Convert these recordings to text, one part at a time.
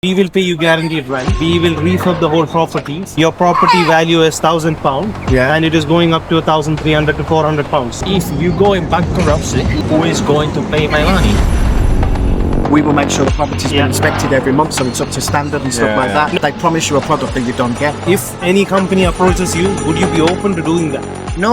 We will pay you guaranteed rent. We will refurb the whole property. Your property value is £1,000, Yeah. and it is going up to 1,300 to £400. If you go in bankruptcy, who is going to pay my money? We will make sure the property's Yeah. been inspected every month, so it's up to standard and stuff like that. They promise you a product that you don't get. If any company approaches you, would you be open to doing that? No,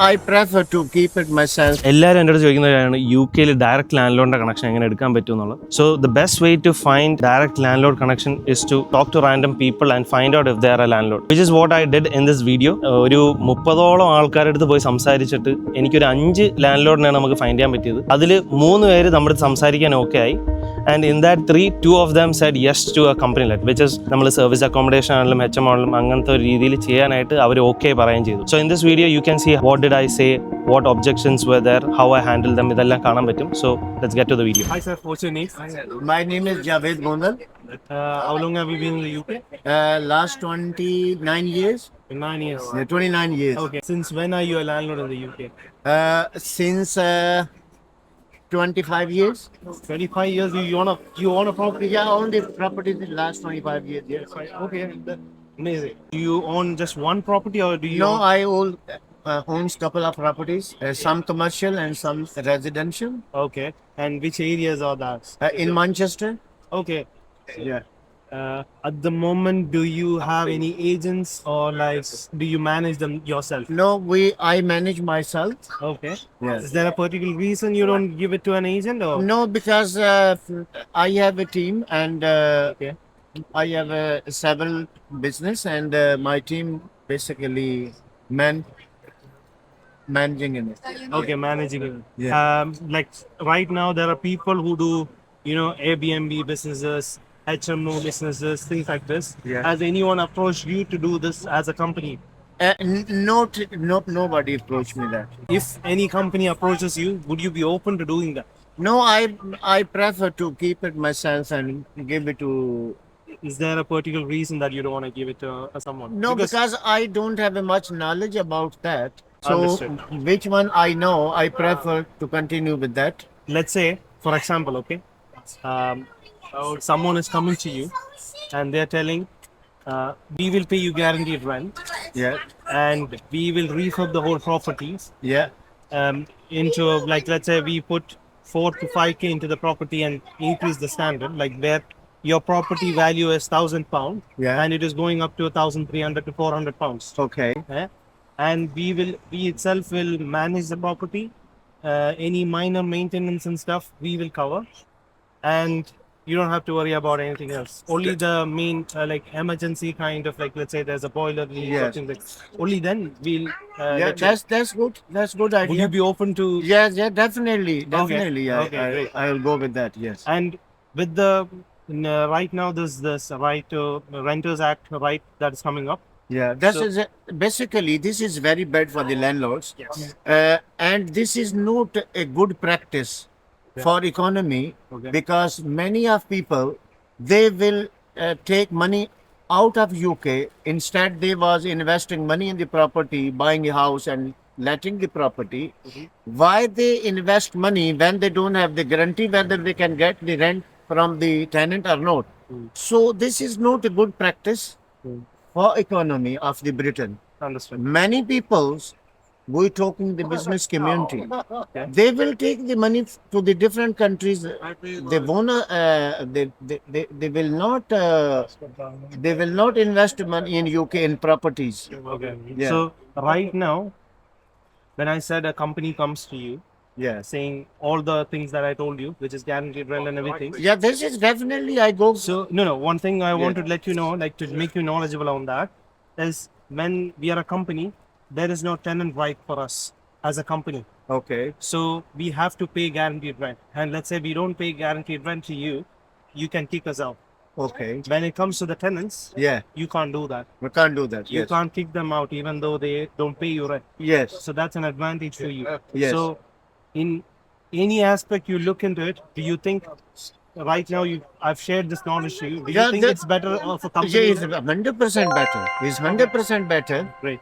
I prefer to keep it myself. എല്ലാവരും എൻ്റെ അടുത്ത് ചോദിക്കുന്നതാണ് UK direct ലാൻഡ് ലോഡിൻ്റെ connection എങ്ങനെ എടുക്കാൻ പറ്റും എന്നുള്ളത്. So the best way to find direct landlord connection is to talk to random people and find out if they are a landlord, which is what I did in this video. ഒരു 30ഓളം ആൾക്കാരുടെ അടുത്ത് പോയി സംസാരിച്ചിട്ട് എനിക്കൊരു 5 land ലോഡിനാണ് നമുക്ക് find ചെയ്യാൻ പറ്റിയത്. അതിൽ 3 പേര് നമ്മുടെ സംസാരിക്കാൻ ഓക്കെ ആയി. And in that 3, 2 of them said yes to a company let, which is നമ്മൾ സർവീസ് അക്കോമഡേഷൻ ആണെങ്കിലും HM ആണെങ്കിലും അങ്ങനത്തെ ഒരു രീതിയിൽ ചെയ്യാനായിട്ട് അവർ ഓക്കെ പറയുകയും ചെയ്തു. So in this video you can see what did I say, what objections were there, how I handled them. ഇതെല്ലാം കാണാൻ പറ്റും. So let's get to the video. Hi sir, what's your name? My name is Javed Gondal. How long have you been in the UK? Last 29 years. 9 years. 29 years. Okay. Since when are you a landlord in the UK? Since 25 years. 25 years. You own a property? Yeah, I owned the property in the last 25 years. Yes. Okay. Amazing. Do you own just one property, or do you No, own... I owns couple of properties, some commercial and some residential. Okay. And which areas are that? In Manchester. Okay. Yeah. At the moment, do you have any agents, or like do you manage them yourself? No, I manage myself. Okay. Yes. Is there a particular reason you don't give it to an agent, or? No, because I have a team and Okay. I have several business and my team basically managing in it. Okay, managing it. Yeah. Like right now, there are people who do, Airbnb businesses, HMO businesses, things like this. Yeah. Has anyone approached you to do this as a company? Nobody approached me that. If any company approaches you, would you be open to doing that? No, I prefer to keep it myself and give it to. Is there a particular reason that you don't want to give it to someone? No, because I don't have much knowledge about that. So Understood. which one I know, I prefer to continue with that. Let's say, for example, okay, someone is coming to you and they're telling, we will pay you guaranteed rent, Yeah. and we will refurb the whole properties Yeah. into, like, let's say we put 4 to 5k into the property and increase the standard, like where your property value is £1,000, Yeah. and it is going up to 1,300 to £400. Okay. And we itself will manage the property. Any minor maintenance and stuff we will cover, and you don't have to worry about anything else. Only the main like emergency kind of, like, let's say there's a boiler leak or Yes. something like, only then we'll Yeah, let you. that's good. That's good idea. Would you be open to? Yes, yeah, definitely. Definitely. Okay, great. I'll go with that. Yes. And with the right now there's this right to Renters Act right that is coming up. Yeah, that So- is basically this is very bad for the landlords. Yes. And this is not a good practice for economy, Okay. because many of people, they will take money out of UK. Instead, they was investing money in the property, buying a house and letting the property. Why they invest money when they don't have the guarantee whether they can get the rent from the tenant or not? So this is not a good practice for economy of the Britain. Understood. Many people, we talking the business community, they will take the money to the different countries. They wanna they will not invest money in UK in properties. Okay. Yeah. So right now, when I said a company comes to you Yeah. saying all the things that I told you, which is guaranteed rent and everything. Yeah, this is definitely I go. So no. One thing I want to let you know, like to make you knowledgeable on that, is when we are a company, there is no tenant right for us as a company. Okay. So we have to pay guaranteed rent. And let's say we don't pay guaranteed rent to you, you can kick us out. Okay. When it comes to the tenants, Yeah, you can't do that. we can't do that. You Yes. can't kick them out even though they don't pay you rent. Yes. So that's an advantage for you. Yes. So in any aspect you look into it, do you think right now I've shared this knowledge to you, do you Yeah, think it's better for Yeah, companies? it's 100% better. It's 100% better. Great.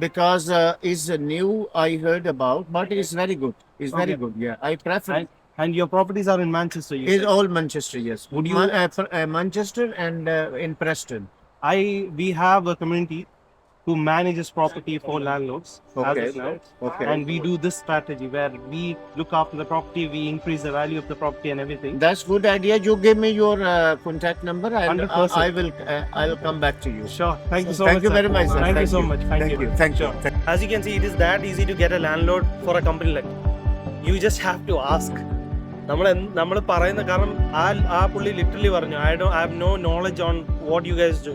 Because it's new I heard about, but it's very good. It's very Okay. good. Yeah, I prefer. And your properties are in Manchester, you It's said? all Manchester, yes. Would you- Manchester and in Preston. We have a community who manages property for landlords as Okay. of now. Okay. And we do this strategy where we look after the property, we increase the value of the property and everything. That's good idea. You give me your contact number. 100%. I'll come back to you. Sure. Thank you so Thank much. you sir. very much, sir. Thank you Thank so you. much. Thank Thank you. you. Thank you. Sure. As you can see, it is that easy to get a landlord for a company like. You just have to ask. നമ്മൾ പറയുന്ന കാരണം ആ പുള്ളി literally പറഞ്ഞു I have no knowledge on what you guys do,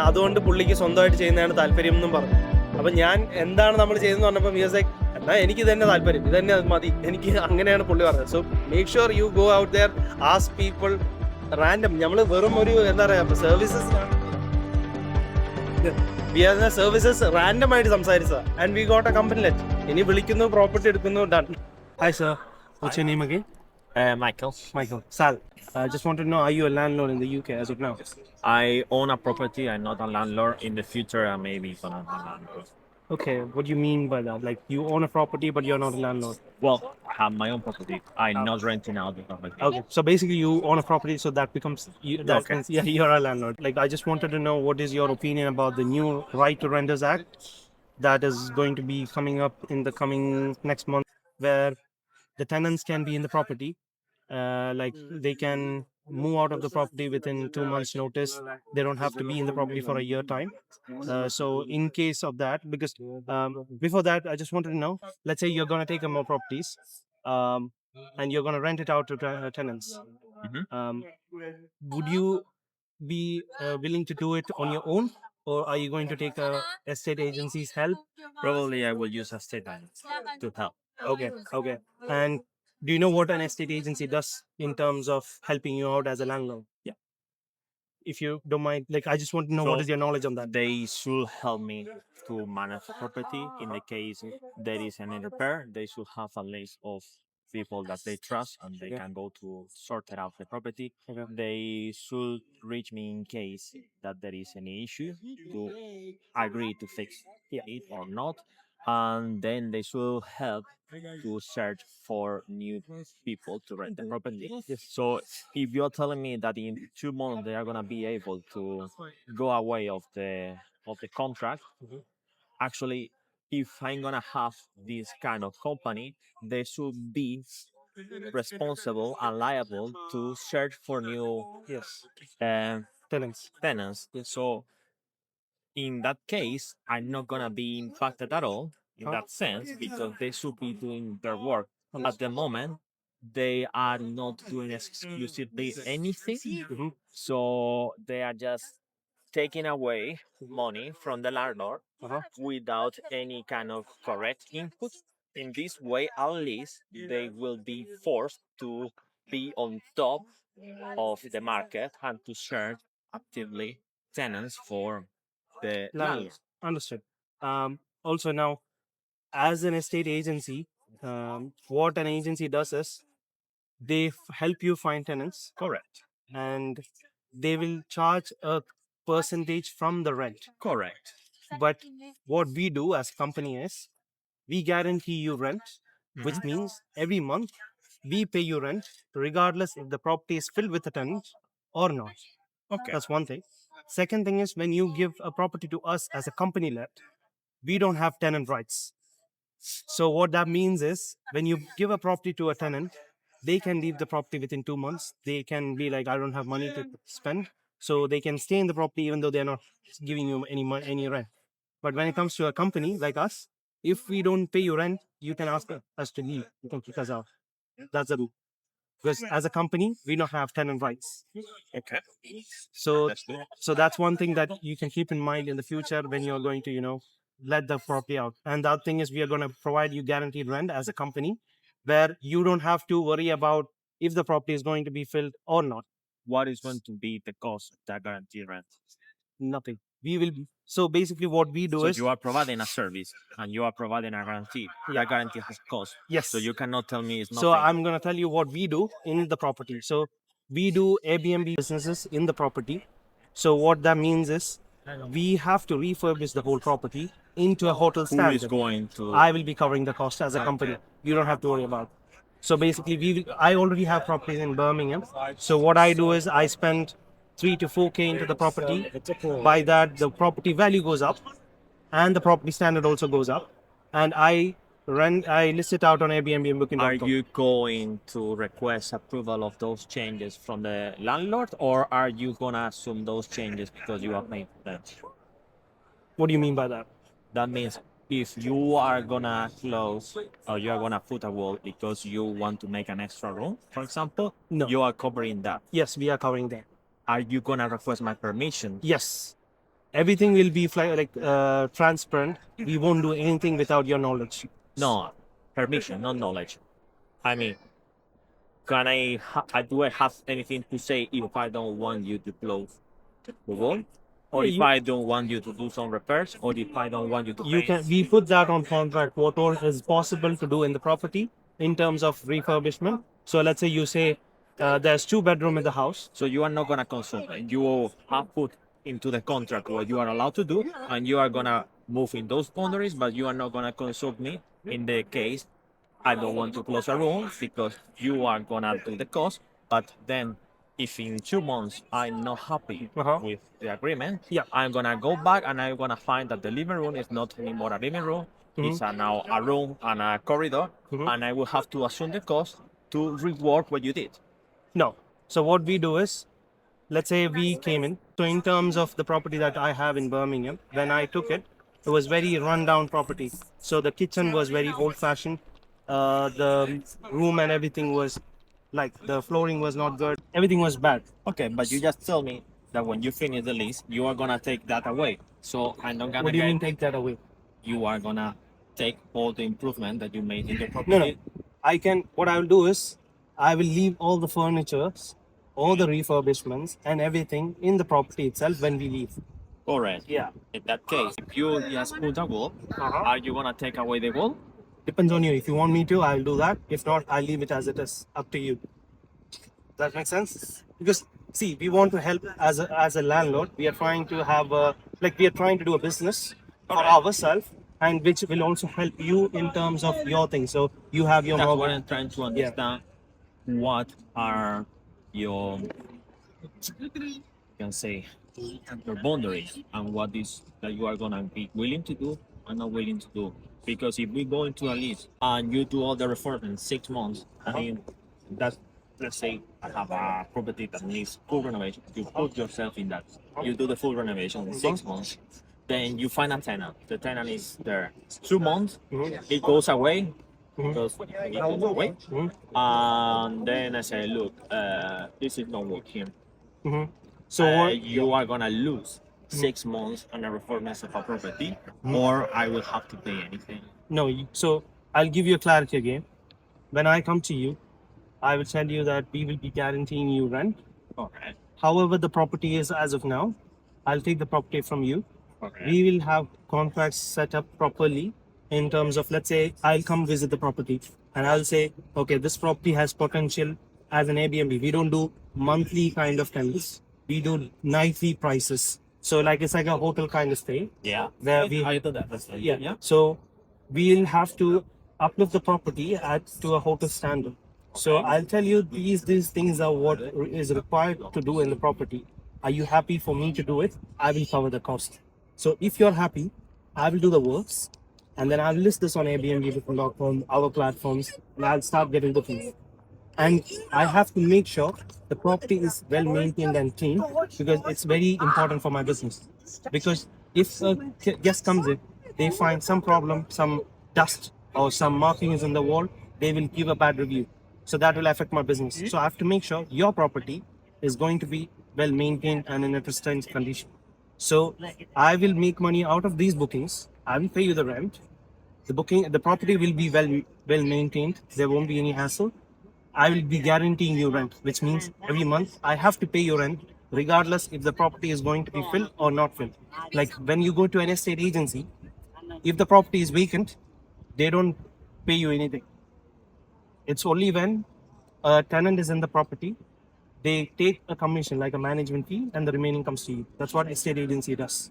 അതുകൊണ്ട് പുള്ളിക്ക് സ്വന്തമായിട്ട് ചെയ്യുന്നതാണ് താല്പര്യം എന്നും പറഞ്ഞു. അപ്പം ഞാൻ എന്താണ് നമ്മൾ ചെയ്യുന്നത് പറഞ്ഞപ്പോൾ മ്യൂസ് ലൈക്ക് എന്നാൽ എനിക്ക് തന്നെ താല്പര്യം, ഇത് തന്നെ മതി എനിക്ക്, അങ്ങനെയാണ് പുള്ളി പറഞ്ഞത്. So make sure you go out there, ask people random. നമ്മൾ വെറും ഒരു എന്താ പറയുക സർവീസസ് സർവീസസ് റാൻഡം ആയിട്ട് സംസാരിച്ചതാണ്. And we got a company let. ഇനി വിളിക്കുന്നു, പ്രോപ്പർട്ടി എടുക്കുന്നു, done. Hi sir, what's your name again? Michael. Michael. Sal. I just want to know, are you a landlord in the UK as of now? I own a property. I'm not a landlord. In the future, I may be gonna be a landlord. Okay, what do you mean by that? Like you own a property but you're not a landlord? Well, I have my own property. I'm not renting out the property. Okay, so basically you own a property, so that becomes, that Okay. means, yeah, you're a landlord. Like I just wanted to know what is your opinion about the new Right to Renters Act that is going to be coming up in the coming next month, where the tenants can be in the property, like they can move out of the property within 2 months notice. They don't have to be in the property for a year time. So in case of that, because before that I just wanted to know, let's say you're going to take more properties, um, and you're going to rent it out to tenants. Mhm. Would you be willing to do it on your own, or are you going to take a estate agency's help? Probably I will use a statement to help. Okay, okay. And do you know what an estate agency does in terms of helping you out as a landlord? Yeah. If you don't mind, like I just want to know what So is your knowledge on that. They should help me to manage the property. In the case there is any repair, they should have a list of people that they trust and they Okay. can go to sort it out the property. Okay. They should reach me in case that there is any issue to agree to fix it or not. And then they should help to search for new people to rent the property. So if you're telling me that in 2 months they are gonna be able to go away of the contract, actually, if I'm gonna have this kind of company, they should be responsible and liable to search for new Yes, um, tenants. tenants. So in that case, I'm not gonna be impacted at all in that sense because they should be doing their work. At the moment, they are not doing exclusively anything, Mhm. so they are just taking away money from the landlord without any kind of correct input. In this way, at least they will be forced to be on top of the market and to search actively tenants for the landlord. Understood. Also now, as an estate agency, what an agency does is they help you find tenants, Correct. and they will charge a percentage from the rent. Correct. But what we do as a company is we guarantee you rent, which means every month we pay you rent regardless if the property is filled with a tenant or not. Okay. That's one thing. Second thing is when you give a property to us as a company let, we don't have tenant rights. So what that means is when you give a property to a tenant, they can leave the property within 2 months. They can be like, I don't have money to spend. So they can stay in the property even though they're not giving you any rent. But when it comes to a company like us, if we don't pay you rent, you can ask us to leave. You can kick us out. That's the rule. Because as a company, we don't have tenant rights. Okay. So, That's good. so that's one thing that you can keep in mind in the future when you're going to, let the property out. And the other thing is we are going to provide you guaranteed rent as a company where you don't have to worry about if the property is going to be filled or not. What is going to be the cost of that guaranteed rent? Nothing. We will. So basically, what we do So is you are providing a service and you are providing a guarantee. That guarantee has cost. yes. So you cannot tell me it's nothing. So I'm going to tell you what we do in the property. So we do Airbnb businesses in the property. So what that means is we have to refurbish the whole property into a hotel Who standard. is going to? I will be covering the cost as a company. You don't have to worry about it. So basically, I already have properties in Birmingham. So what I do is I spend 3 to 4K into the property. By that, the property value goes up, and the property standard also goes up. And I list it out on Airbnb and Booking.com. Are you going to request approval of those changes from the landlord, or are you gonna assume those changes because you have made them? What do you mean by that? That means if you are gonna close or you are gonna put a wall because you want to make an extra room, for example, No. you are covering that. Yes, we are covering that. Are you gonna request my permission? Yes, everything will be transparent. We won't do anything without your knowledge. No, permission, not knowledge. I mean, do I have anything to say if I don't want you to close the wall? Or if I don't want you to do some repairs, or if I don't want you to paint? We put that on contract, what all is possible to do in the property in terms of refurbishment. So let's say you say there's 2 bedroom in the house. So you are not gonna consult me. You have put into the contract what you are allowed to do, and you are gonna move in those boundaries, but you are not gonna consult me in the case I don't want to close a room because you are gonna do the cost. But then, if in 2 months I'm not happy with the agreement, Yeah. I'm gonna go back and I'm gonna find that the living room is not anymore a living room. It's now a room and a corridor, and I will have to assume the cost to reward what you did. No. So what we do is, let's say we came in. So in terms of the property that I have in Birmingham, when I took it, it was very rundown property. So the kitchen was very old fashioned. The room and everything was like the flooring was not good. Everything was bad. Okay, but you just tell me that when you finish the lease, you are gonna take that away. So I'm not gonna What do you mean take that away? you are gonna take all the improvement that you made in the property. No. What I will do is, I will leave all the furniture, all the refurbishments and everything in the property itself when we leave. Correct. Yeah. In that case, if you just put a wall, are you gonna take away the wall? Depends on you. If you want me to, I'll do that. If not, I'll leave it as it is. Up to you. Does that make sense? Because see, we want to help as a landlord. We are trying to have we are trying to do a business for ourselves, and which will also help you in terms of your thing. So you have your That's what mortgage. I'm trying to understand. What are your, you can say, your boundaries, and what is that you are gonna be willing to do and not willing to do? Because if we go into a lease and you do all the reform in 6 months, I mean, that's, let's say I have a property that needs full renovation. You put yourself in that. You do the full renovation in 6 months. Then you find a tenant. The tenant is there 2 months. It goes away. Because it goes away. And then I say, look, this is not working. So You are gonna lose 6 months on a reformation of a property, or I will have to pay anything. no. So I'll give you a clarity again. When I come to you, I will tell you that we will be guaranteeing you rent. Alright. However, the property is as of now, I'll take the property from you. Okay. We will have contracts set up properly in terms of, let's say, I'll come visit the property and I'll say, okay, this property has potential as an Airbnb. We don't do monthly kind of tenants. We do nightly prices. So like it's like a hotel kind of stay. Yeah. Where we I do that. That's right. yeah. So we'll have to uplift the property to a hotel standard. So I'll tell you these things are what is required to do in the property. Are you happy for me to do it? I will cover the cost. So if you're happy, I will do the works, and then I'll list this on Airbnb.com, our platforms, and I'll start getting bookings. And I have to make sure the property is well maintained and clean, because it's very important for my business. Because if a guest comes in, they find some problem, some dust or some markings in the wall, they will give a bad review. So that will affect my business. So I have to make sure your property is going to be well maintained and in a pristine condition. So I will make money out of these bookings. I will pay you the rent. The property will be well maintained. There won't be any hassle. I will be guaranteeing you rent, which means every month I have to pay your rent, regardless if the property is going to be filled or not filled. Like when you go to an estate agency, if the property is vacant, they don't pay you anything. It's only when a tenant is in the property, they take a commission like a management fee, and the remaining comes to you. That's what estate agency does.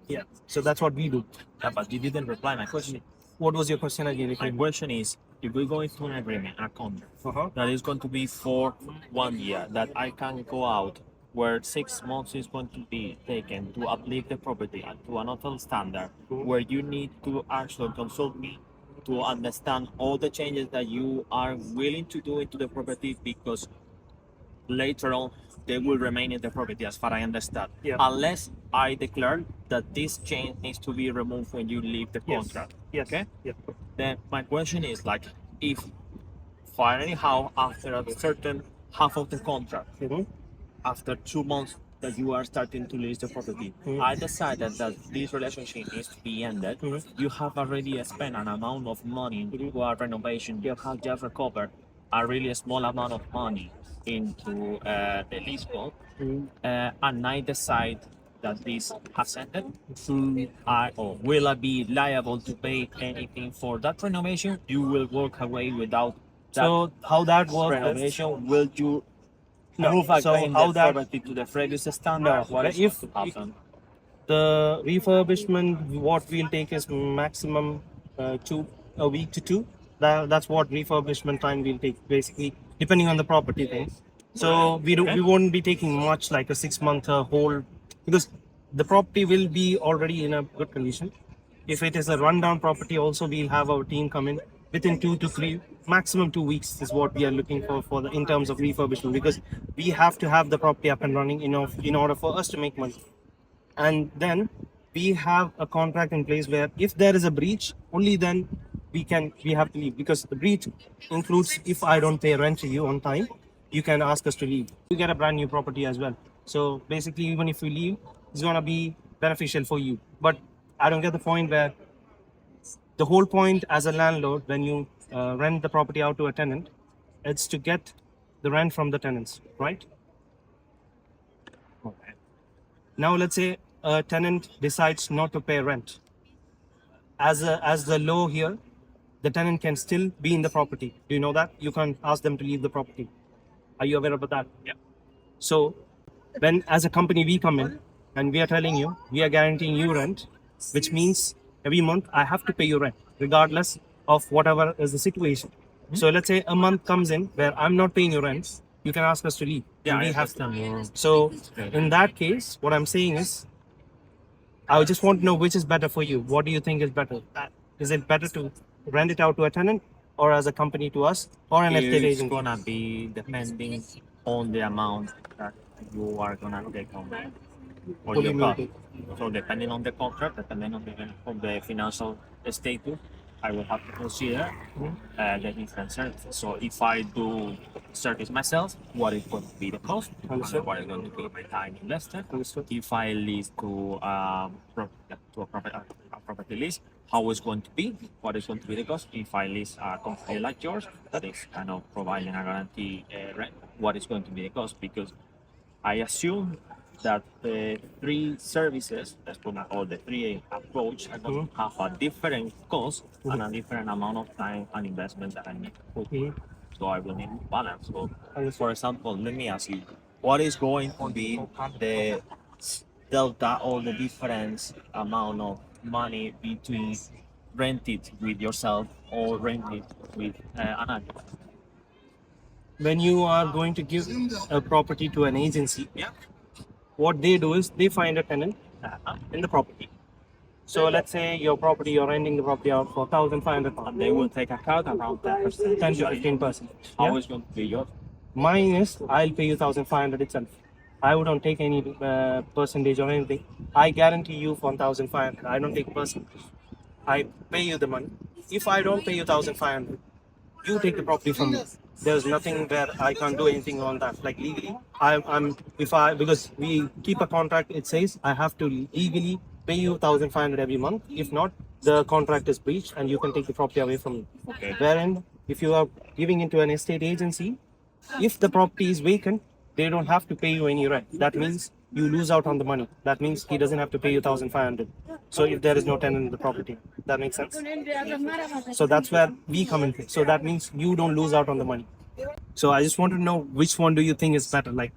Yeah. So that's what we do. Yeah, but you didn't reply my question. What was your question again? My question is, if we go into an agreement, a contract Uh-huh. that is going to be for 1 year, that I can go out where 6 months is going to be taken to uplift the property to another standard, where you need to actually consult me to understand all the changes that you are willing to do into the property, because later on they will remain in the property as far as I understand. Yeah. Unless I declare that this change needs to be removed when you leave the Yes. contract. Yes. Okay? Yeah. Then my question is like, if for anyhow after a certain half of the contract, Mhm. after 2 months that you are starting to lease the property, I decided that this relationship needs to be ended. You have already spent an amount of money into a renovation. You have just recovered a really small amount of money into the lease cost, and I decide that this has ended. I or will I be liable to pay anything for that renovation? You will walk away without that So how that works is, renovation. Will you no. move So again how the that property to the previous standard? no. What is If going to happen? the refurbishment, what we'll take is maximum a week to two. That's what refurbishment time we'll take, basically, depending on the property thing. So we won't be taking much like a 6 month whole, because the property will be already in a good condition. If it is a rundown property, also we'll have our team come in within 2 to 3, maximum 2 weeks is what we are looking for the in terms of refurbishment, because we have to have the property up and running in order for us to make money. And then we have a contract in place where if there is a breach, only then we have to leave, because the breach includes if I don't pay rent to you on time, you can ask us to leave. You get a brand new property as well. So basically, even if you leave, it's gonna be beneficial for you. But I don't get the point where the whole point as a landlord, when you rent the property out to a tenant, it's to get the rent from the tenants, right? Okay. Now let's say a tenant decides not to pay rent. As the law here, the tenant can still be in the property. Do you know that? You can't ask them to leave the property. Are you aware about that? Yeah. So when as a company we come in and we are telling you we are guaranteeing you rent, which means every month I have to pay you rent, regardless of whatever is the situation. So let's say a month comes in where I'm not paying you rent, you can ask us to leave. Yeah, And I we have to. understand. So in that case, what I'm saying is, I just want to know which is better for you. What do you think is better? Is it better to rent it out to a tenant, or as a company to us, or an estate It's agent? gonna be depending on the amount that you are gonna take on What do your you cost. mean? So depending on the contract, depending on the financial status, I will have to consider the different services. So if I do service myself, what is going to be the cost? Understood. What is going to be my time invested? Understood. If I lease to a property lease, how is going to be? What is going to be the cost? If I lease a company like yours that is kind of providing a guarantee rent, what is going to be the cost? Because I assume that the three services, or the three approach, are going to have a different cost and a different amount of time and investment that I need to put. So I will need to balance. So, for example, let me ask you, what is going to be the delta or the difference amount of money between rented with yourself or rented with another? When you are going to give a property to an agency, Yeah. what they do is they find a tenant in the property. So let's say your property, you're renting the property out for 1,500 And pounds, they will take a cut around 10%. 10 to 15%. How Yeah? is going to be yours? Mine is I'll pay you 1,500 itself. I wouldn't take any percentage or anything. I guarantee you for 1,500. I don't take percentage. I pay you the money. If I don't pay you 1,500, you take the property from me. There's nothing where I can't do anything on that. Like legally, I'm if I because we keep a contract. It says I have to legally pay you 1,500 every month. If not, the contract is breached and you can take the property away from me. Okay. Wherein, if you are giving into an estate agency, if the property is vacant, they don't have to pay you any rent. That means you lose out on the money. That means he doesn't have to pay you 1,500. So if there is no tenant in the property, that makes sense. So that's where we come in. So that means you don't lose out on the money. So I just want to know, which one do you think is better? Like,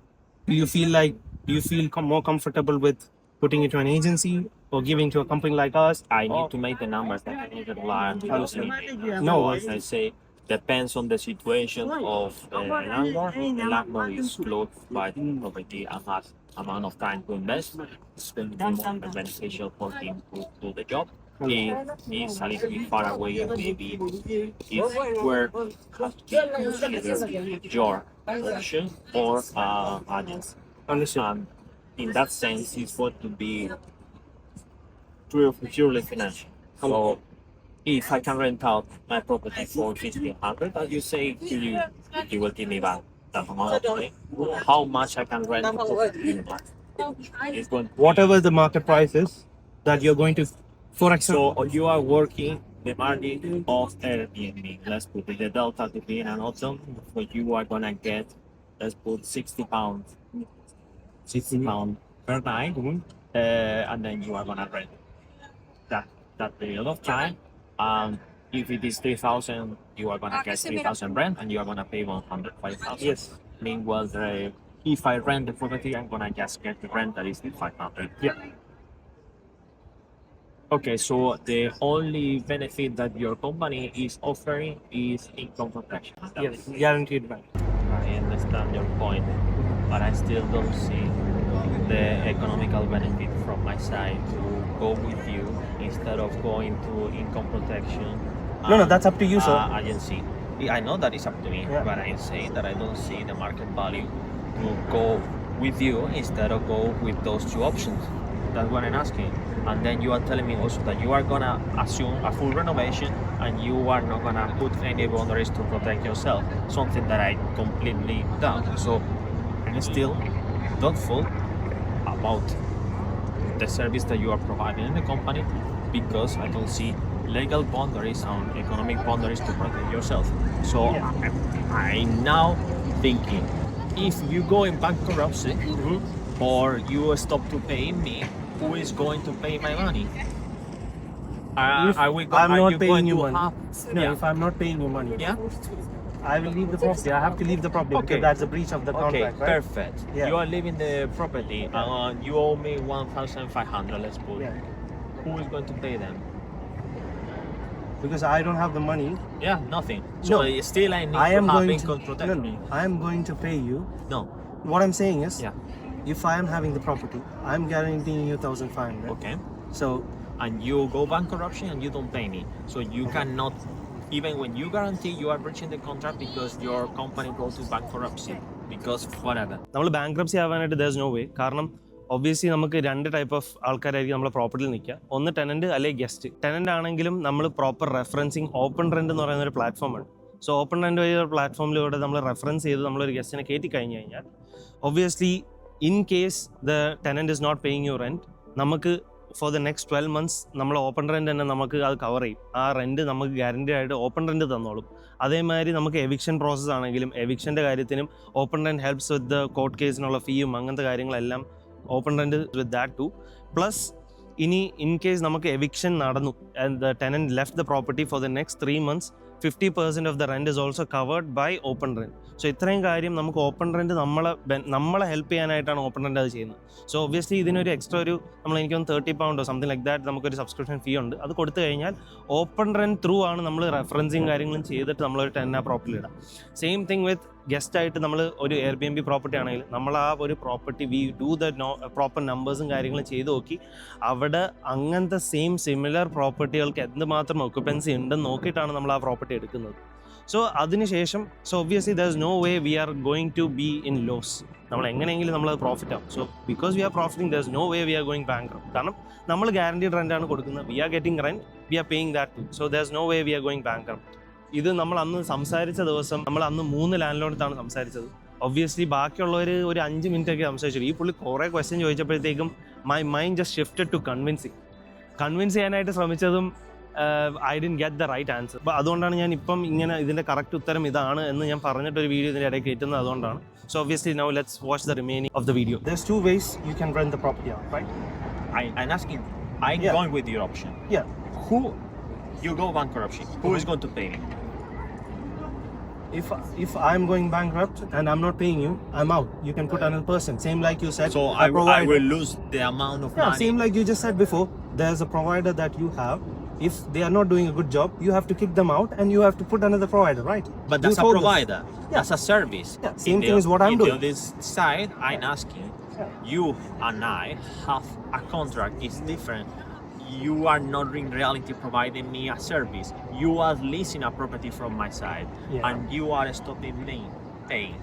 do you feel more comfortable with putting it to an agency or giving to a company like us? I need to make the numbers that I need to learn. Understand. No, No worries. I say depends on the situation of the landlord. The landlord is close by the property and has amount of time to invest. It's going to be more beneficial for him to do the job. If he's a little bit far away, maybe if work has to be considered your option or agency. Understand. In that sense, it's going to be purely financial. So if I can rent out my property for 1,500, as you say, you will give me back that amount of money. How much I can rent the property in a month? It's going Whatever the market price is that you're going to, for example. So you are working the margin of Airbnb. Let's put it, the delta to be in an hotel. So you are gonna get, let's put £60, £60 per night, and then you are gonna rent that period of time. If it is 3,000, you are gonna get 3,000 rent, and you are gonna pay 105,000. Yes. Meanwhile, if I rent the property, I'm gonna just get the rent that is the 500. Yeah. Okay, so the only benefit that your company is offering is income protection. Yes, guaranteed rent. I understand your point, but I still don't see the economical benefit from my side to go with you instead of going to income protection. No, that's up to you, sir. Agency. I know that is up to me, Yeah. but I'm saying that I don't see the market value to go with you instead of go with those two options. That's what I'm asking. And then you are telling me also that you are gonna assume a full renovation and you are not gonna put any boundaries to protect yourself. Something that I completely doubt. So I'm still doubtful about the service that you are providing in the company because I don't see legal boundaries and economic boundaries to protect yourself. So I'm now thinking, if you go in bankruptcy or you stop to paying me, who is going to pay my money? I'm not paying you money. No, Yeah. if I'm not paying you money, Yeah? I will leave the property. I have to leave the property Okay. because that's a breach of the Okay, contract, right? perfect. Yeah. You are leaving the property and you owe me 1,500, let's put. Yeah. Who is going to pay them? Because I don't have the money. Yeah, nothing. So No. still I need I am to have going income to protect no, me. I am going to pay you. No. What I'm saying is, Yeah. if I am having the property, I'm guaranteeing you 1,500. Okay. So And you go bankruptcy and you don't pay me. So you cannot, even when you guarantee, you are breaching the contract because your company goes to bankruptcy. Because whatever. നമ്മൾ bankruptcy ആവാനായിട്ട് there's no way. കാരണം obviously നമുക്ക് രണ്ട് type of ആൾക്കാരായിരിക്കും നമ്മളെ പ്രോപ്പർട്ടിയിൽ നിൽക്കുക. ഒന്ന് tenant അല്ലെങ്കിൽ ഗസ്റ്റ്. ടെനന്റ് ആണെങ്കിലും നമ്മൾ പ്രോപ്പർ റെഫറൻസിങ് ഓപ്പൺ റെന്റ് എന്ന് പറയുന്ന ഒരു പ്ലാറ്റ്ഫോമാണ്. സോ ഓപ്പൺ റെന്റ് വഴി ഒരു പ്ലാറ്റ്ഫോമിലൂടെ നമ്മൾ റെഫറൻസ് ചെയ്ത് നമ്മളൊരു ഗസ്റ്റിനെ കയറ്റി കഴിഞ്ഞ് കഴിഞ്ഞാൽ obviously in case the tenant is not paying your rent, നമുക്ക് ഫോർ ദ നെക്സ്റ്റ് 12 months നമ്മൾ ഓപ്പൺ റെന്റ് തന്നെ നമുക്ക് അത് കവർ ചെയ്യും. ആ റെന്റ് നമുക്ക് ഗ്യാരണ്ടി ആയിട്ട് ഓപ്പൺ റെന്റ് തന്നോളും. അതേമാതിരി നമുക്ക് എവിക്ഷൻ പ്രോസസ്സ് ആണെങ്കിലും എവിക്ഷൻ്റെ കാര്യത്തിനും open rent helps with the court കേസിനുള്ള ഫീയും അങ്ങനത്തെ കാര്യങ്ങളെല്ലാം open rent with that too. Plus ഇനി ഇൻ കേസ് നമുക്ക് എവിക്ഷൻ നടന്നു and the tenant left the property for the next 3 months, 50% of the rent is also covered by open rent. So ഇത്രയും കാര്യം നമുക്ക് ഓപ്പൺ റെന്റ് നമ്മളെ help ചെയ്യാനായിട്ടാണ് open rent അത് ചെയ്യുന്നത്. സോ ഒബ്വിയസ്ലി ഇതിനൊരു എക്സ്ട്രാ ഒരു എനിക്കൊന്ന് £30 സംതിങ് ലൈക്ക് ദാറ്റ് നമുക്കൊരു സബ്സ്ക്രിപ്ഷൻ ഫീ ഉണ്ട്. അത് കൊടുത്തു കഴിഞ്ഞാൽ ഓപ്പൺ റെന്റ് ത്രൂ ആണ് നമ്മൾ റെഫറൻസിങ് കാര്യങ്ങളും ചെയ്തിട്ട് നമ്മളൊരു ടെൻ ആ പ്രോപ്പർട്ടി ഇടാം. സെയിം തിങ് വിത്ത് ഗസ്റ്റ് ആയിട്ട് നമ്മൾ ഒരു Airbnb പ്രോപ്പർട്ടി ആണെങ്കിൽ നമ്മൾ ആ ഒരു property we do the proper നമ്പേഴ്സും കാര്യങ്ങളും ചെയ്ത് നോക്കി അവിടെ അങ്ങനത്തെ സിമിലർ പ്രോപ്പർട്ടികൾക്ക് എന്തുമാത്രം ഒക്യുപ്പൻസി ഉണ്ടെന്ന് നോക്കിയിട്ടാണ് നമ്മൾ ആ പ്രോപ്പർട്ടി എടുക്കുന്നത്. സോ അതിനുശേഷം obviously there is no way we are going to be in loss. നമ്മൾ എങ്ങനെയെങ്കിലും നമ്മളത് പ്രോഫിറ്റ് ആവും. So because we are profiting there is no way we are going bankrupt. കാരണം നമ്മൾ ഗ്യാരണ്ടീഡ് റെന്റ് ആണ് കൊടുക്കുന്നത്. We are getting rent, we are paying that too. So there is no way we are going bankrupt. ഇത് നമ്മൾ അന്ന് സംസാരിച്ച ദിവസം നമ്മൾ അന്ന് 3 ലാൻഡ്ലോർഡാണ് സംസാരിച്ചത്. ഒബ്വിയസ്ലി ബാക്കിയുള്ളവർ ഒരു 5 minute ഒക്കെ സംസാരിച്ചു. ഈ പുള്ളി കുറേ ക്വസ്റ്റ്യൻ ചോദിച്ചപ്പോഴത്തേക്കും my mind just shifted to convince ചെയ്യാനായിട്ട് ശ്രമിച്ചതും I didn't get the right answer. അപ്പോൾ അതുകൊണ്ടാണ് ഞാൻ ഇപ്പം ഇങ്ങനെ ഇതിൻ്റെ കറക്റ്റ് ഉത്തരം ഇതാണ് എന്ന് ഞാൻ പറഞ്ഞിട്ടൊരു വീഡിയോ ഇതിൻ്റെ ഇടയിൽ കയറ്റുന്നത്. അതുകൊണ്ടാണ്. So obviously now let's watch the remaining of the video. There's 2 ways you can rent the property out, right? I'm asking, I'm Yeah. going with your option. Yeah. Who, you go bankruptcy, who is going to pay me? If I'm going bankrupt and I'm not paying you, I'm out. You can put another person. Same like you said. So I will lose the amount of Yeah, money. same like you just said before. There's a provider that you have if they are not doing a good job, you have to kick them out and you have to put another provider, right? But You that's a told us. provider. That's a service. Yeah, same thing is what I'm doing. On this side, I'm asking, you and I have a contract. It's different. You are not in reality providing me a service. You are leasing a property from my side, Yeah. and you are stopping me paying.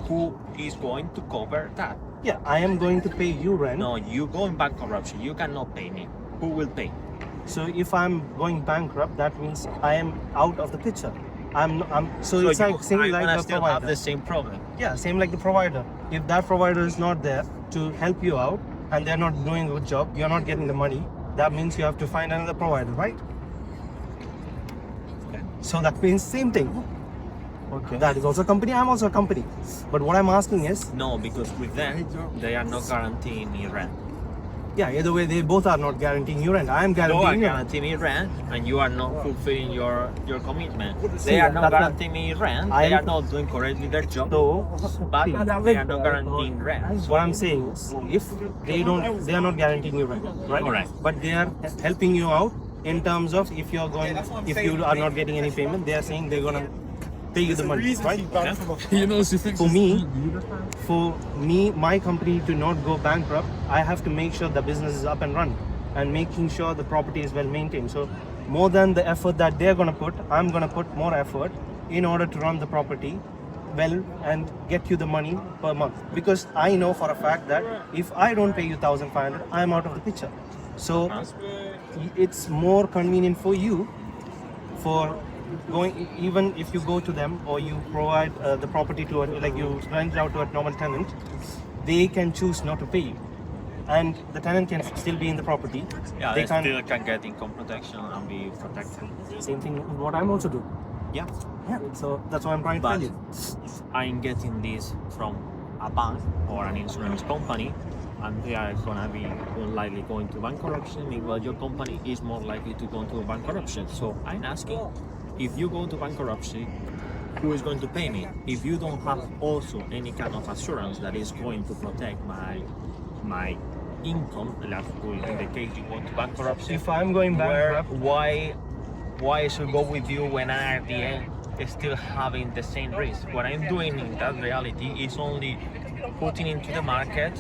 Who is going to cover that? Yeah, I am going to pay you rent. No, you go in bankruptcy. You cannot pay me. Who will pay? So if I'm going bankrupt, that means I am out of the picture. So it's like same I'm like gonna the still have provider. the same problem. Yeah, same like the provider. If that provider is not there to help you out and they're not doing a good job, you're not getting the money, that means you have to find another provider, right? Okay. So that means same thing. Okay. That is also a company, I'm also a company. But what I'm asking is, No, because with them, they are not guaranteeing me rent. yeah, either way, they both are not guaranteeing you rent. I am You are guaranteeing you rent. guaranteeing me rent, and you are not fulfilling your commitment. See, They are not that's guaranteeing me rent. They I- are not doing correctly their job. So, But see, they are not guaranteeing rent. what I'm saying is, if they are not guaranteeing you rent, right? Correct. But they are helping you out in terms of if you are not getting any payment, they are saying they're gonna pay you the money, right? For me, my company to not go bankrupt, I have to make sure the business is up and run and making sure the property is well maintained. So more than the effort that they're gonna put, I'm gonna put more effort in order to run the property well and get you the money per month, because I know for a fact that if I don't pay you 1,500, I'm out of the picture. So it's more convenient for you for going, even if you go to them or you provide the property to like you rent it out to a normal tenant, they can choose not to pay you and the tenant can still be in the property. Yeah, they they can still can get income protection and be protected. same thing is what I'm also doing. Yeah, So that's what I'm trying to but tell you. I'm getting this from a bank or an insurance company, and they are gonna be more likely going to bankruptcy. Meanwhile, your company is more likely to go into bankruptcy. So I'm asking, if you go to bankruptcy, who is going to pay me? If you don't have also any kind of assurance that is going to protect my income, like in the case you go to bankruptcy, If I'm going bankrupt, why I should go with you when I at the end is still having the same risk? What I'm doing in that reality is only putting into the market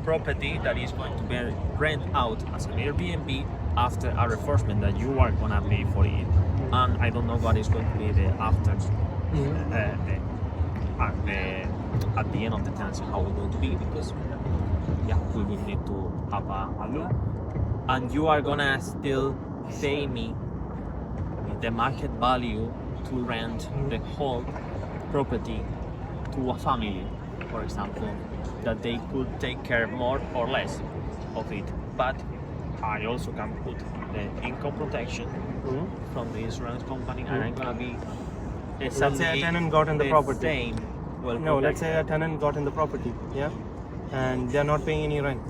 property that is going to be rent out as an Airbnb after a reinforcement that you are gonna pay for it, and I don't know what is going to be the after at the end of the tenancy, how it's going to be, because yeah, we will need to have a look, and you are gonna still pay me the market value to rent the whole property to a family, for example, that they could take care more or less of it. But I also can put the income protection from the insurance company, and I'm gonna be let's say a tenant got in the property. same. Well, No, let's say a tenant got in the property, yeah, and they're not paying any rent.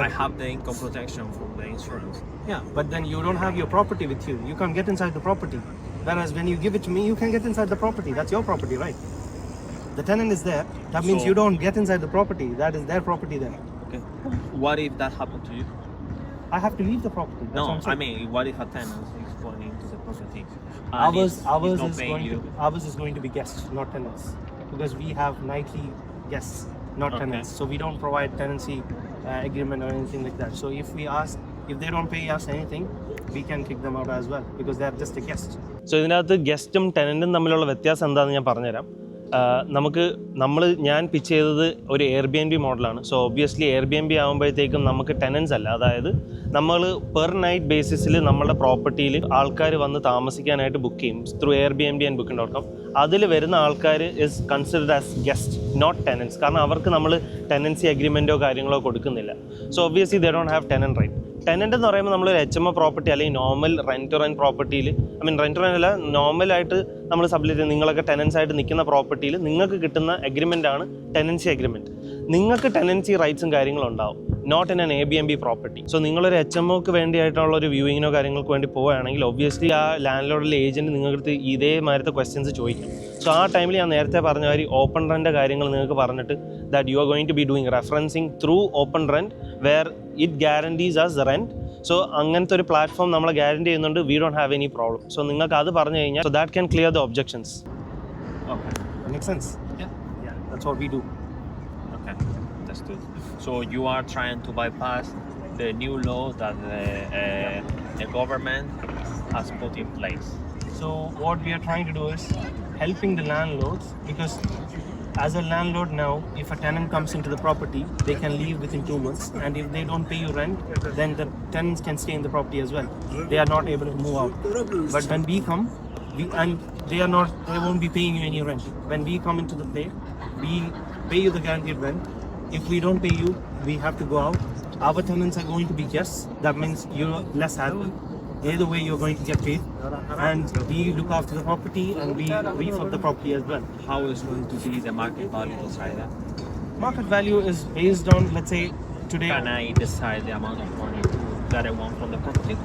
I have the income protection from the insurance. Yeah, but then you don't have your property with you. You can't get inside the property. Whereas when you give it to me, you can get inside the property. That's your property, right? The tenant is there. That means So- you don't get inside the property. That is their property then. Okay. What if that happened to you? I have to leave the property. That's what No, I'm I saying. mean, what if a tenant is going into the property? and ours is ours not is paying going you? ours is going to be guests, not tenants, because we have nightly guests, not Okay. tenants. So we don't provide tenancy agreement or anything like that. So if they don't pay us anything, we can kick them out as well because they are just a guest. So ഇതിനകത്ത് ഗസ്റ്റും ടെനൻറ്റും തമ്മിലുള്ള വ്യത്യാസം എന്താണെന്ന് ഞാൻ പറഞ്ഞുതരാം. ഞാൻ pitch ചെയ്തത് ഒരു Airbnb മോഡലാണ്. സോ ഒബ്വിയസ്ലി Airbnb ആകുമ്പോഴത്തേക്കും നമുക്ക് ടെനൻസ് അല്ല, അതായത് നമ്മൾ പെർ നൈറ്റ് ബേസിസിൽ നമ്മുടെ പ്രോപ്പർട്ടിയിൽ ആൾക്കാർ വന്ന് താമസിക്കാനായിട്ട് ബുക്ക് ചെയ്യും ത്രൂ Airbnb ആൻഡ് Booking.com. അതിൽ വരുന്ന ആൾക്കാർ is considered as guest, not tenants. കാരണം അവർക്ക് നമ്മൾ ടെനൻസി അഗ്രിമെൻറ്റോ കാര്യങ്ങളോ കൊടുക്കുന്നില്ല. So obviously they don't have tenant right. Tenant എന്ന് പറയുമ്പോൾ നമ്മളൊരു HMO പ്രോപ്പർട്ടി അല്ലെങ്കിൽ നോർമൽ റെൻറ്റ് ടു റെൻറ്റ് പ്രോപ്പർട്ടിയിൽ, റെൻറ്റ് ടു റെൻറ്റ് അല്ല, നോർമലായിട്ട് നമ്മൾ സബ്ലെറ്റ് ചെയ്ത് നിങ്ങളൊക്കെ ടെനൻസ് ആയിട്ട് നിൽക്കുന്ന പ്രോപ്പർട്ടിയിൽ നിങ്ങൾക്ക് കിട്ടുന്ന അഗ്രിമെൻ്റാണ് ടെനൻസി അഗ്രിമെൻറ്റ്. നിങ്ങൾക്ക് ടെനൻസി റൈറ്റ്സും കാര്യങ്ങളും ഉണ്ടാവും, not in an Airbnb property. So നിങ്ങളൊരു HMOക്ക് വേണ്ടിയായിട്ടുള്ള ഒരു വ്യൂയിങ്ങിനോ കാര്യങ്ങൾക്ക് വേണ്ടി പോവുകയാണെങ്കിൽ ഒബ്വിയസ്ലി ആ ലാൻഡ് ലോഡിലെ ഏജൻറ്റ് നിങ്ങൾക്ക് ഇതേമാതിരത്തെ ക്വസ്റ്റ്യൻസ് ചോദിക്കും. സോ ആ ടൈമിൽ ഞാൻ നേരത്തെ പറഞ്ഞ മാതിരി ഓപ്പൺ റെൻ്റ് കാര്യങ്ങൾ നിങ്ങൾക്ക് പറഞ്ഞിട്ട് that you are going to be doing referencing through open rent where it guarantees us the rent. So അങ്ങനത്തെ ഒരു പ്ലാറ്റ്ഫോം നമ്മളെ ഗ്യാരണ്ടി ചെയ്യുന്നുണ്ട്. We don't have any problem. So നിങ്ങൾക്ക് അത് പറഞ്ഞു കഴിഞ്ഞാൽ so that can clear the objections. Okay. Makes sense? Yeah. Yeah, that's what we do. Okay. That's good. So you are trying to bypass the new law that the government has put in place. So what we are trying to do is helping the landlords, because as a landlord now, if a tenant comes into the property, they can leave within 2 months, and if they don't pay you rent, then the tenants can stay in the property as well. They are not able to move out. But when we come, they won't be paying you any rent. When we come into the play, we pay you the guaranteed rent. If we don't pay you, we have to go out. Our tenants are going to be guests. That means you're less happy. Either way, you're going to get paid, and we look after the property and we refurb the property as well. How is going to be the market value inside that? Market value is based on, let's say, today. Can I decide the amount of money that I want from the property?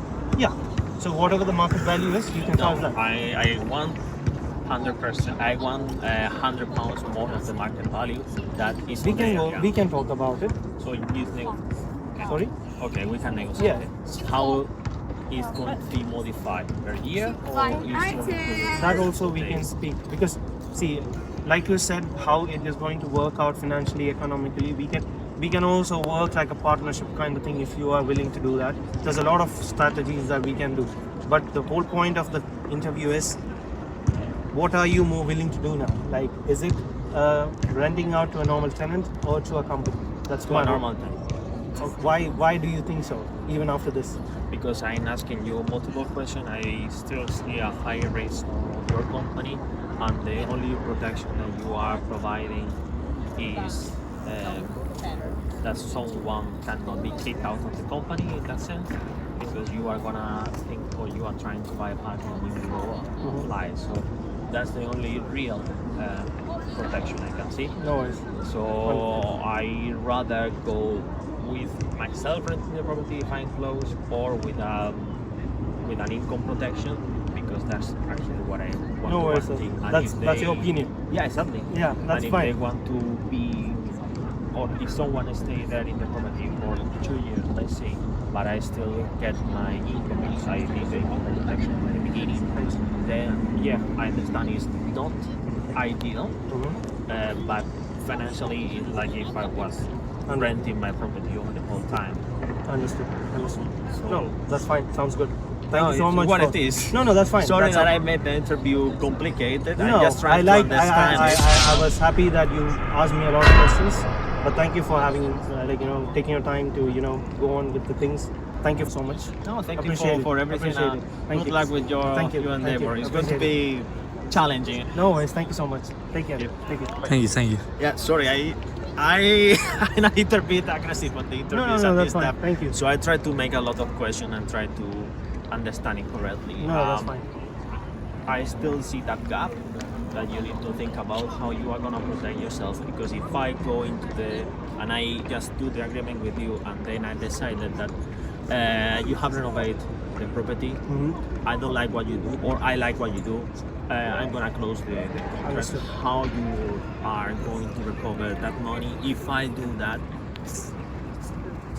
Yeah. So whatever the market value is, you can No, charge that. I want 100%. I want £100 more of the market value. That is We can talk about it. So you think? Sorry. Okay, we can negotiate. Yeah. How is going to be modified per year, or is That also we can speak, because see, like you said, how it is going to work out financially, economically, we can also work like a partnership kind of thing if you are willing to do that. There's a lot of strategies that we can do, but the whole point of the interview is, what are you more willing to do now? Like, is it renting out to a normal tenant or to a company? That's to my a normal time? Why do you think so, even after this? Because I'm asking you multiple questions. I still see a high risk on your company, and the only protection that you are providing is that someone cannot be kicked out of the company in that sense, because you are gonna think, or you are trying to bypass the new law applied. So that's the only real protection I can see. No worries. So I rather go with myself renting the property if I'm close, or with an income protection, because that's actually what I want. No to worries, sir. think. And That's your opinion. Yeah, exactly. Yeah, that's and if fine. they want to be, or if someone stay there in the property for 2 years, let's say, but I still get my income inside the income protection at the beginning, then yeah, I understand it's not ideal, but financially it's like if I was renting my property over the whole time. Understood. So, No, that's fine. Sounds good. Thank you so it's much. what for- it is. No, that's fine. Sorry That's that all. I made the interview complicated. No, I'm just trying to understand it. I was happy that you asked me a lot of questions, but thank you for having, taking your time to, go on with the things. Thank you so much. No, thank you Appreciate it. for everything. Appreciate it. Thank Good you. luck with your Thank you. Thank endeavor. you. It's going to be challenging. No worries. Thank you so much. Take care. Take it. Thank you. Yeah, sorry, I'm a little bit aggressive on the interviews No, and that's this fine. stuff. Thank you. So I try to make a lot of questions and try to understand it correctly. No, that's fine. I still see that gap that you need to think about how you are going to protect yourself, because if I go into and I just do the agreement with you, and then I decided that you have renovated the property, I don't like what you do, or I like what you do, I'm going to close the contract. Understood. How you are going to recover that money if I do that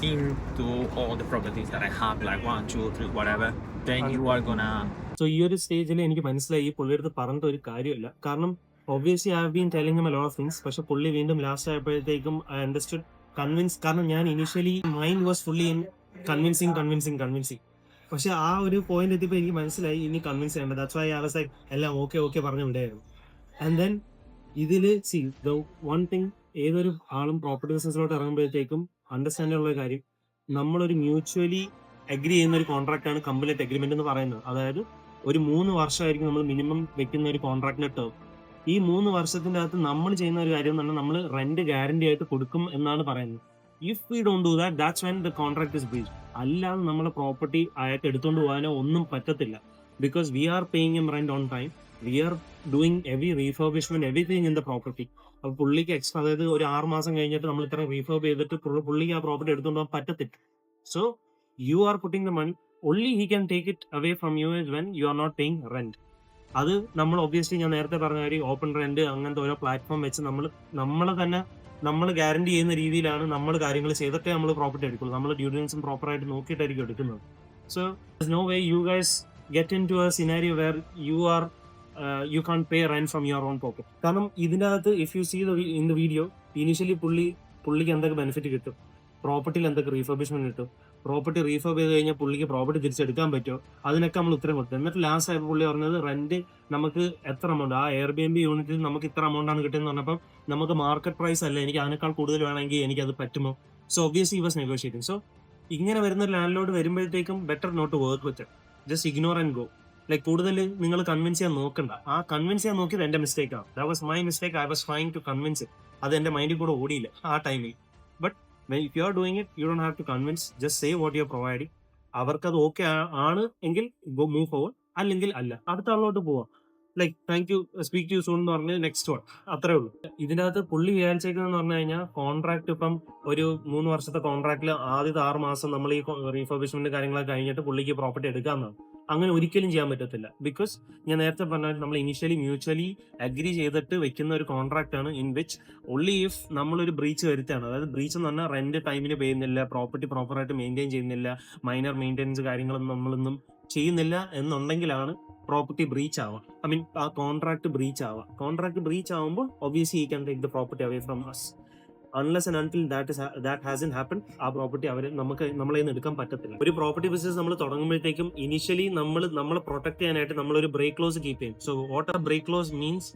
into all the properties that I have, like 1, 2, 3, whatever, then you are going to so ഈ ഒരു സ്റ്റേജിൽ എനിക്ക് മനസ്സിലായി ഈ പുള്ളിയുടെ അടുത്ത് പറഞ്ഞിട്ട് ഒരു കാര്യമില്ല. കാരണം obviously I have been telling him a lot of things. പക്ഷെ പുള്ളി വീണ്ടും ലാസ്റ്റ് ആയപ്പോഴത്തേക്കും ഐ അണ്ടർസ്റ്റുഡ്, കൺവിൻസ്. കാരണം ഞാൻ initially mind was fully in convincing. പക്ഷെ ആ ഒരു പോയിന്റ് എത്തിയപ്പോൾ എനിക്ക് മനസ്സിലായി ഇനി കൺവിൻസ് ചെയ്യേണ്ടത്. That's why I was like എല്ലാം ഓക്കെ പറഞ്ഞു വിടായിരുന്നു. ആൻഡ് ദെൻ ഇതിൽ സി ദ വൺ തിങ്, ഏതൊരു ആളും പ്രോപ്പർട്ടി ബിസിനസ്സിലോട്ട് ഇറങ്ങുമ്പോഴത്തേക്കും അണ്ടർസ്റ്റാൻഡ് ഉള്ള കാര്യം, നമ്മളൊരു മ്യൂച്വലി അഗ്രി ചെയ്യുന്ന ഒരു കോൺട്രാക്ട് ആണ് കംപ്ലീറ്റ് അഗ്രിമെന്റ് എന്ന് പറയുന്നത്. അതായത് ഒരു 3 വർഷമായിരിക്കും നമ്മൾ മിനിമം വെക്കുന്ന ഒരു കോൺട്രാക്ടിന്റെ ടേം. ഈ 3 വർഷത്തിന്റെ അകത്ത് നമ്മൾ ചെയ്യുന്ന ഒരു കാര്യം എന്ന് പറഞ്ഞാൽ നമ്മൾ റെന്റ് ഗ്യാരണ്ടി ആയിട്ട് കൊടുക്കും എന്നാണ് പറയുന്നത്. If we don't do that, that's when the contract is breached. അല്ലാതെ നമ്മളെ പ്രോപ്പർട്ടി അയാൾക്ക് എടുത്തുകൊണ്ട് പോകാനോ ഒന്നും പറ്റത്തില്ല. Because we are paying him rent on time, we are doing every refurbishment, everything in the property. അപ്പോൾ പുള്ളിക്ക് എക്സ്ട്രാ, അതായത് ഒരു 6 മാസം കഴിഞ്ഞിട്ട് നമ്മൾ ഇത്ര റീഫർബ് ചെയ്തിട്ട് പുള്ളിക്ക് ആ പ്രോപ്പർട്ടി എടുത്തുകൊണ്ട് പോകാൻ പറ്റത്തില്ല. So you are putting the money, only he can take it away from you is when you are not paying rent. അത് നമ്മൾ ഒബ്വിയസ്ലി ഞാൻ നേരത്തെ പറഞ്ഞ കാര്യം ഓപ്പൺ റെന്റ് അങ്ങനത്തെ ഓരോ പ്ലാറ്റ്ഫോം വെച്ച് നമ്മൾ ഗ്യാരണ്ടി ചെയ്യുന്ന രീതിയിലാണ് നമ്മൾ കാര്യങ്ങൾ ചെയ്തിട്ടേ നമ്മൾ പ്രോപ്പർട്ടി എടുക്കുള്ളൂ. നമ്മൾ ഡ്യൂ ഡിലിജൻസും പ്രോപ്പറായിട്ട് നോക്കിയിട്ടായിരിക്കും എടുക്കുന്നത്. So no way you guys get into a scenario where you can't pay rent from your own pocket. കാരണം ഇതിനകത്ത് if you see in the video initially പുള്ളിക്ക് എന്തൊക്കെ ബെനിഫിറ്റ് കിട്ടും, പ്രോപ്പർട്ടിയിൽ എന്തൊക്കെ റീഫർബിഷ്മെന്റ് കിട്ടും, പ്രോപ്പർട്ടി റീഫർബ് ചെയ്ത് കഴിഞ്ഞാൽ പുള്ളിക്ക് പ്രോപ്പർട്ടി തിരിച്ചെടുക്കാൻ പറ്റുമോ, അതിനൊക്കെ നമ്മൾ ഉത്തരം കൊടുത്തു. എന്നിട്ട് ലാസ്റ്റ് ആയപ്പോൾ പുള്ളി പറഞ്ഞത് റെന്റ് നമുക്ക് എത്ര എമൗണ്ട്, ആ Airbnb യൂണിറ്റിൽ നമുക്ക് ഇത്ര എമൗണ്ട് ആണ് കിട്ടുന്നത് പറഞ്ഞപ്പം നമുക്ക് മാർക്കറ്റ് പ്രൈസ് അല്ല, എനിക്ക് അതിനേക്കാൾ കൂടുതൽ വേണമെങ്കിൽ എനിക്കത് പറ്റുമോ. So obviously was negotiating. So ഇങ്ങനെ വരുന്ന ഒരു ലാൻഡ് ലോഡ് വരുമ്പോഴത്തേക്കും better not to work with, just ignore and go. Like കൂടുതൽ നിങ്ങൾ കൺവിൻസ് ചെയ്യാൻ നോക്കണ്ട. ആ കൺവിൻസ് ചെയ്യാൻ നോക്കിയത് എന്റെ മിസ്റ്റേക്ക് ആണ്. That was my mistake. I was trying to convince. അത് എന്റെ മൈൻഡിൽ കൂടെ ഓടിയില്ല ആ ടൈമിൽ. But if you are doing it you don't have to convince, just say what you are providing. അവർക്കത് ഓക്കെ ആണ് എങ്കിൽ ഗോ മൂവ് ഫോർവേഡ്, അല്ലെങ്കിൽ അല്ല അടുത്ത ആളിലോട്ട് പോവാം. Like thank you, speak to you soon എന്ന് പറഞ്ഞ് നെക്സ്റ്റ് വൺ, അത്രേ ഉള്ളൂ. ഇതിനകത്ത് പുള്ളി വിചാരിച്ചേക്കുന്നതെന്ന് പറഞ്ഞു കഴിഞ്ഞാൽ കോൺട്രാക്ട് ഇപ്പം ഒരു 3 വർഷത്തെ കോൺട്രാക്റ്റിൽ ആദ്യത്തെ 6 മാസം നമ്മൾ ഈ റീഫർബിഷ്മെന്റ് കാര്യങ്ങളൊക്കെ കഴിഞ്ഞിട്ട് പുള്ളിക്ക് പ്രോപ്പർട്ടി എടുക്കാമെന്നാണ്. അങ്ങനെ ഒരിക്കലും ചെയ്യാൻ പറ്റത്തില്ല. ബിക്കോസ് ഞാൻ നേരത്തെ പറഞ്ഞാൽ നമ്മൾ ഇനിഷ്യലി മ്യൂച്വലി അഗ്രി ചെയ്തിട്ട് വെക്കുന്ന ഒരു കോൺട്രാക്ട് ആണ്, ഇൻ വിച്ച് ഒൺലി ഇഫ് നമ്മളൊരു ബ്രീച്ച് വരുത്താണ്, അതായത് ബ്രീച്ച് എന്ന് പറഞ്ഞാൽ റെന്റ് ടൈമിന് ചെയ്യുന്നില്ല, പ്രോപ്പർട്ടി പ്രോപ്പറായിട്ട് മെയിൻറ്റെയിൻ ചെയ്യുന്നില്ല, മൈനർ മെയിൻ്റെനൻസ് കാര്യങ്ങളൊന്നും നമ്മളൊന്നും ചെയ്യുന്നില്ല എന്നുണ്ടെങ്കിലാണ് പ്രോപ്പർട്ടി ബ്രീച്ച് ആവാം. ഐ മീൻ ആ കോൺട്രാക്ട് ബ്രീച്ച് ആവാം. കോൺട്രാക്ട് ബ്രീച്ച് ആവുമ്പോൾ obviously you can take the property away from us. Unless and until that hasn't happen, ആ പ്രോപ്പർട്ടി നമ്മളെ നിന്ന് എടുക്കാൻ പറ്റത്തില്ല. ഒരു പ്രോപ്പർട്ടി ബിസിനസ് നമ്മൾ തുടങ്ങുമ്പോഴത്തേക്കും ഇനിഷ്യലി നമ്മളെ പ്രൊട്ടക്ട് ചെയ്യാനായിട്ട് നമ്മളൊരു ബ്രേക്ക് ക്ലോസ് കീപ്പ് ചെയ്യും. So what are break clause means,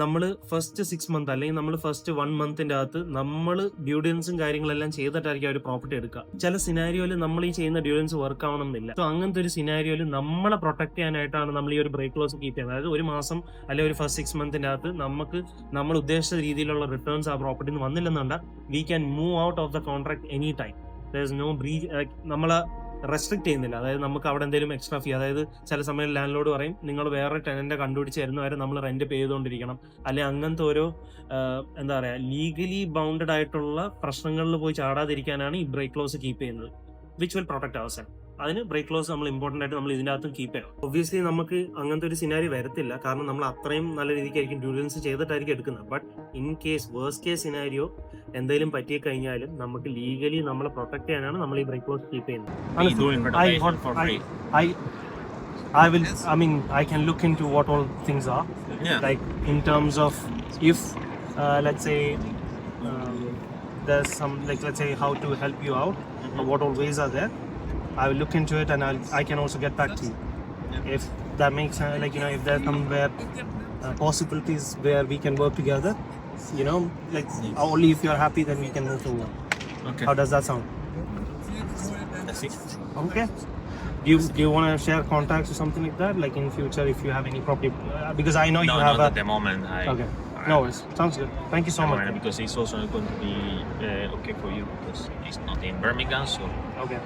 നമ്മൾ ഫസ്റ്റ് 6 months അല്ലെങ്കിൽ നമ്മൾ ഫസ്റ്റ് 1 monthന്റെ അകത്ത് നമ്മൾ ഡ്യൂ ഡിലിജൻസും കാര്യങ്ങളെല്ലാം ചെയ്തിട്ടായിരിക്കും ഒരു പ്രോപ്പർട്ടി എടുക്കുക. ചില സിനാരിയോയിൽ നമ്മൾ ഈ ചെയ്യുന്ന ഡ്യൂ ഡിലിജൻസ് വർക്ക് ആവണമെന്നില്ല. സോ അങ്ങനത്തെ ഒരു സിനാരിയോയിൽ നമ്മളെ പ്രൊട്ടക്ട് ചെയ്യാനായിട്ടാണ് നമ്മൾ ഈ ഒരു ബ്രേക്ക് ക്ലോസ് കീപ്പ് ചെയ്യുന്നത്. അതായത് ഒരു മാസം അല്ലെങ്കിൽ ഒരു ഫസ്റ്റ് 6 monthന്റെ അകത്ത് നമ്മൾ ഉദ്ദേശിച്ച രീതിയിലുള്ള റിട്ടേൺസ് ആ പ്രോപ്പർട്ടിന്ന് വന്നില്ലെന്നുണ്ടെങ്കിൽ we can move out of the contract any time. There is no നമ്മളെ റെസ്ട്രിക്ട് ചെയ്യുന്നില്ല. അതായത് നമുക്ക് അവിടെ എന്തെങ്കിലും എക്സ്ട്രാ ഫീ, അതായത് ചില സമയം ലാൻഡ് ലോഡ് പറയും നിങ്ങൾ വേറെ ടെനന്റ് കണ്ടുപിടിച്ച് തരുന്നവരെ നമ്മൾ റെന്റ് പേ ചെയ്തുകൊണ്ടിരിക്കണം, അല്ലെങ്കിൽ അങ്ങനത്തെ ഓരോ എന്താ പറയുക ലീഗലി ബൗണ്ടഡ് ആയിട്ടുള്ള പ്രശ്നങ്ങളിൽ പോയി ചാടാതിരിക്കാനാണ് ഈ ബ്രേക്ക് ക്ലോസ് കീപ്പ് ചെയ്യുന്നത്, which will protect our self. അതിന് ബ്രേക്ക് ക്ലോസ് നമ്മൾ ഇമ്പോർട്ടൻ്റ് ആയിട്ട് നമ്മൾ ഇതിൻ്റെ അകത്തും കീപ്പ് ചെയ്യണം. ഒബ്വിയസ്ലി നമുക്ക് അങ്ങനത്തെ ഒരു സിനാരി വരത്തില്ല, കാരണം നമ്മൾ അത്രയും നല്ല രീതിക്കായിരിക്കും ഡ്യൂ ഡിലിജൻസ് ചെയ്തിട്ടായിരിക്കും എടുക്കുന്നത്. But in case worst case scenario എന്തെങ്കിലും പറ്റി കഴിഞ്ഞാലും നമുക്ക് ലീഗലി നമ്മളെ പ്രൊട്ടക്ട് ചെയ്യാനാണ് നമ്മൾ ഈ ബ്രേക്ക് ക്ലോസ് കീപ്പ് ചെയ്യുന്നത്. I can look into what all things are. Yeah. Like in terms of if let's say there's some, like let's say how to help you out, or what all ways are there. I will look into it and I can also get back to you. If that makes sense, like if there's somewhere possibilities where we can work together, like only if you're happy then we can move forward. Okay. How does that sound? That's it. Okay. Do you want to share contacts or something like that, like in future if you have any property, because I know you have not at the moment. Okay. No worries. Sounds good. Thank you so much. Because it's also not going to be okay for you because it's not in Birmingham, so okay.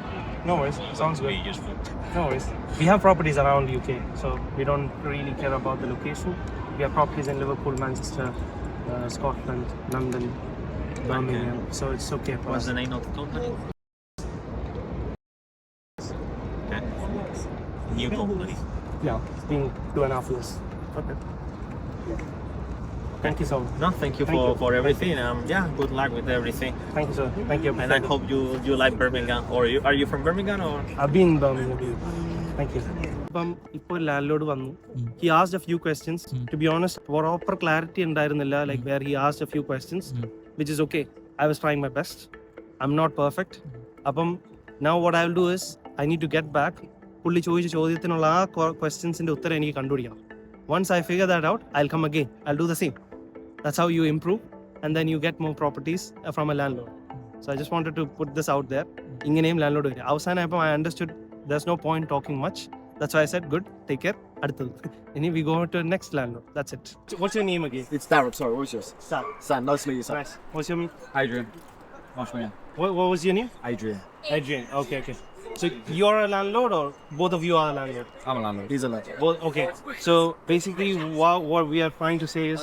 No worries. Sounds good. be useful. No worries. We have properties around UK, so we don't really care about the location. We have properties in Liverpool, Manchester, Scotland, London, Birmingham. Okay. So it's okay for What's us. the name of the company? Okay. New company. Yeah, it's been 2.5 years. Okay. Thank you so much. No, thank you for everything. Yeah, good luck with everything. Thank you, sir. Thank you. And I hope you like Birmingham. Or are you from Birmingham or? I've been in Birmingham. Thank you. ഇപ്പോൾ land load വന്നു. He asked a few questions. To be honest, proper clarity ഉണ്ടായിരുന്നില്ല, like where he asked a few questions, which is okay. I was trying my best. I'm not perfect. അപ്പം now what I will do is I need to get back. പുള്ളി ചോദിച്ച ചോദ്യത്തിനുള്ള ആ ക്വസ്റ്റ്യൻസിന്റെ ഉത്തരം എനിക്ക് കണ്ടുപിടിക്കണം. Once I figure that out, I'll come again. I'll do the same. That's how you improve, and then you get more properties from a landlord. So I just wanted to put this out there. ഇങ്ങനെയും land load വരും. അവസാനമായപ്പോൾ I understood there's no point talking much. That's why I said good, take care. അടുത്തത്. ഇനി we go to the next landlord. That's it. What's your name again? It's Darren, sorry, what's yours? Sam. Sam, nice to meet you, Sam. Nice. What's your name? Adrian. Nice to meet you. What was your name? Adrian. Adrian. Okay. So you're a landlord or both of you are a landlord? I'm a landlord. He's a landlord. Both, okay. So basically what we are trying to say is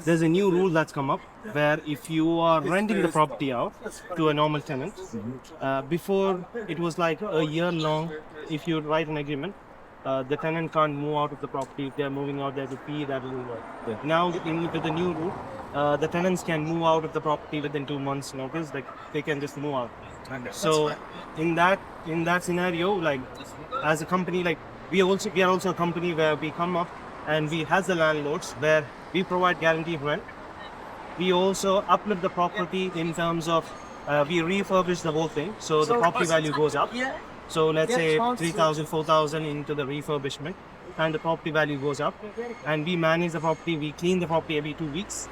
there's a new rule that's come up where if you are renting the property out to a normal tenant, before it was like a year long, if you write an agreement, the tenant can't move out of the property. If they're moving out, there's a fee that will work. Yeah. Now, with the new rule, the tenants can move out of the property within 2 months' notice. Like they can just move out. So in that scenario, like as a company, like we are also a company where we come up and we has the landlords where we provide guaranteed rent. We also uplift the property in terms of we refurbish the whole thing, so the property value goes up. So let's say 3,000, 4,000 into the refurbishment, and the property value goes up. And we manage the property. We clean the property every 2 weeks,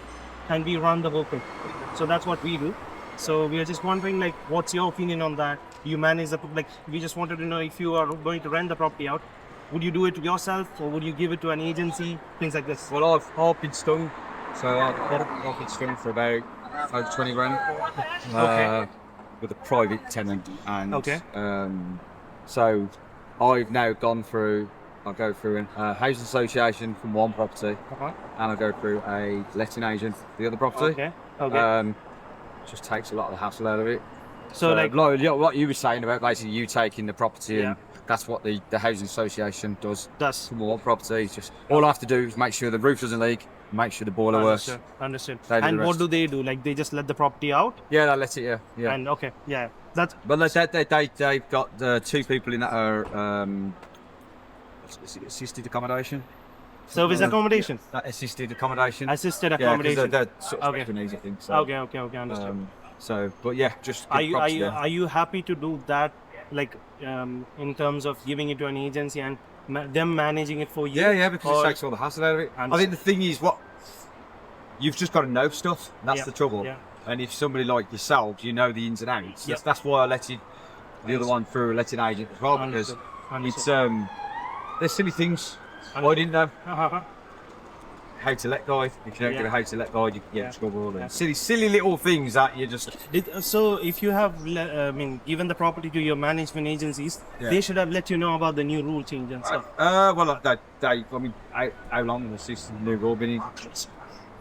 and we run the whole thing. So that's what we do. So we are just wondering, like, what's your opinion on that? You manage the like. We just wanted to know if you are going to rent the property out, would you do it yourself or would you give it to an agency? Things like this. Well, I've been stung, so I've been stung for about over 20 grand with a private tenant, and so I've now gone through. I go through a housing association from one property, and I go through a letting agent for the other property. Just takes a lot of the hassle out of it. So like what you were saying about basically you taking the property and that's what the housing association does for more properties. Just all I have to do is make sure the roof doesn't leak, make sure the boiler works. Understood. And what do they do? Like they just let the property out? Yeah, they let it. Yeah. And that's. But they've got 2 people in that are assisted accommodation. Service accommodation. Assisted accommodation. Assisted accommodation. Yeah, they're sort of Japanese, I think. So, okay, understood. So, but yeah, just are you happy to do that? Like in terms of giving it to an agency and them managing it for you? Yeah, because it takes all the hassle out of it. I think the thing is, you've just got to know stuff. That's the trouble. Yeah. And if somebody like yourself, you know the ins and outs. That's why I let the other one through a letting agent as well, because it's there's silly things I didn't know. How to let go. If you don't get a how to let go, you get in trouble. And silly little things that you just. So if you have, given the property to your management agencies, they should have let you know about the new rule change and stuff. How long has this new rule been in?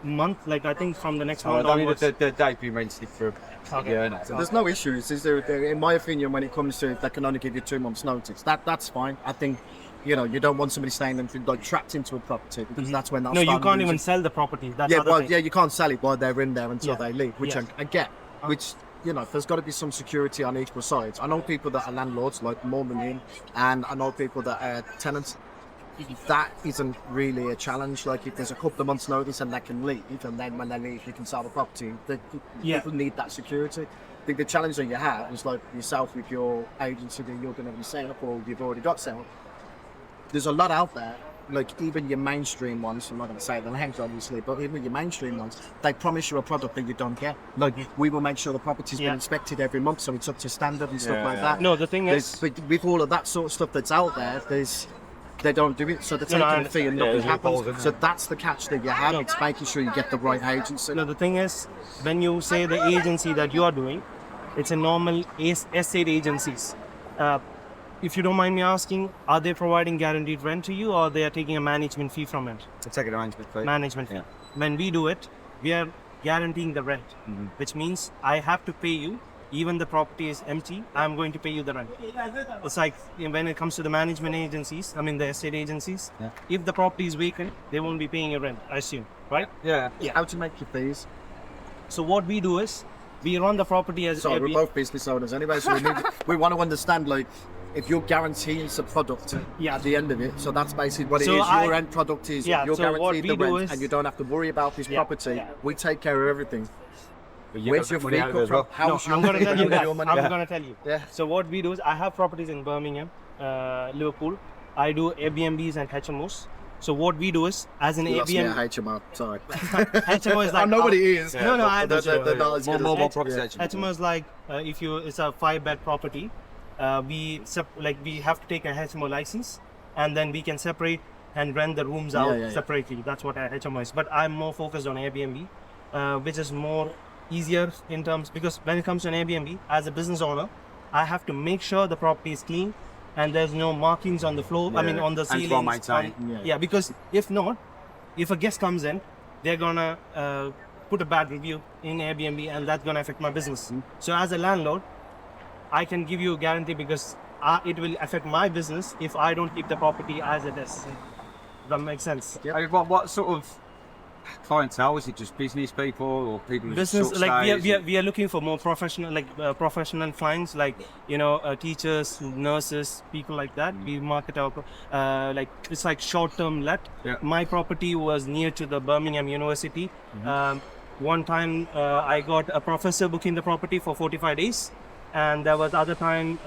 Month, like I think from the next month. They've been rented for a year now. So there's no issues, is there? In my opinion, when it comes to they can only give you 2 months' notice. That's fine. I think. You don't want somebody staying like trapped into a property because that's when that's. No, you can't even sell the property. That's you can't sell it while they're in there until they leave, which I get. Which there's got to be some security on equal sides. I know people that are landlords, like more than me, and I know people that are tenants. That isn't really a challenge. Like if there's a couple of months' notice and they can leave, and then when they leave, you can sell the property. People need that security. I think the challenge that you have is like yourself with your agency that you're going to be set up or you've already got set up. There's a lot out there, like even your mainstream ones, I'm not going to say the names obviously, but even your mainstream ones, they promise you a product that you don't get. Like we will make sure the property's been inspected every month so it's up to standard and stuff like that. No, the thing is... But with all of that sort of stuff that's out there, they don't do it, so they're taking a fee and nothing happens. So that's the catch that you have, it's making sure you get the right agency. No, the thing is, when you say the agency that you are doing, it's a normal estate agencies. If you don't mind me asking, are they providing guaranteed rent to you or they are taking a management fee from it? They're taking a management fee. Management fee. When we do it, we are guaranteeing the rent, which means I have to pay you, even the property is empty, I'm going to pay you the rent. It's like when it comes to the management agencies, the estate agencies, if the property is vacant, they won't be paying your rent, I assume, right? Yeah. How to make your fees? So what we do is, we run the property as... So we're both business owners anyway, so we want to understand, like, if you're guaranteeing a product at the end of it, so that's basically what it is. Your end product is you're guaranteed the rent and you don't have to worry about this property. We take care of everything. Where's your fee come from? I'm going to tell you that. I'm going to tell you. So what we do is, I have properties in Birmingham, Liverpool. I do Airbnbs and HMOs. So what we do is, as an Airbnb... HMO, sorry. HMO is like... I know what it is. No, I understand. More property. HMO is like, it's a 5-bed property. We have to take a HMO license, and then we can separate and rent the rooms out separately. That's what a HMO is. But I'm more focused on Airbnb, which is more easier in terms, because when it comes to an Airbnb, as a business owner, I have to make sure the property is clean and there's no markings on the floor. On the ceilings. Because if not, if a guest comes in, they're gonna put a bad review in Airbnb, and that's gonna affect my business. So as a landlord, I can give you a guarantee because it will affect my business if I don't keep the property as it is. That makes sense. I mean, what sort of clientele is it? Just business people or people? Who Business, short like stays? we are looking for more professional, like professional clients, like teachers, nurses, people like that. We market our like it's like short term let. Yeah. My property was near to the Birmingham University. One time I got a professor booking the property for 45 days, and there was other time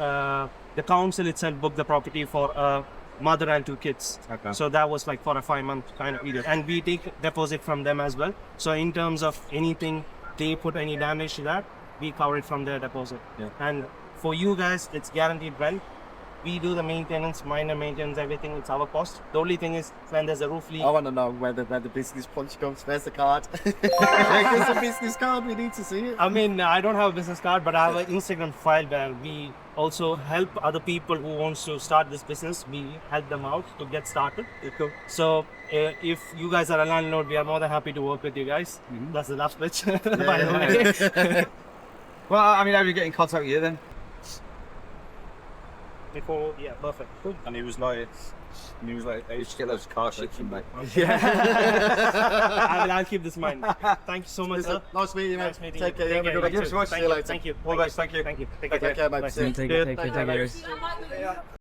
the council itself booked the property for a mother and 2 kids. Okay. So that was like for a 5-month kind of period, and we take deposit from them as well. So in terms of anything they put any damage to that, we cover it from their deposit. Yeah. And for you guys, it's guaranteed rent. We do the maintenance, minor maintenance, everything. It's our cost. The only thing is when there's a roof leak. I want to know where the business punch comes. Where's the card? Where's the business card? We need to see it. I mean, I don't have a business card, but I have an Instagram file where we also help other people who wants to start this business. We help them out to get started. So if you guys are a landlord, we are more than happy to work with you guys. That's the last pitch. By the way. Well, I mean, how do you get in contact with you then? Before, yeah, perfect. Cool. And he was like, I used to get those car shit from me. I'll keep this in mind. Thank you so much, sir. Nice meeting you, mate. Nice meeting Take you. care. Have a good Thank you one. so much. See you later. Thank you. All the best. Thank you. Thank you. Take care, mate. Bye. See you. Take care.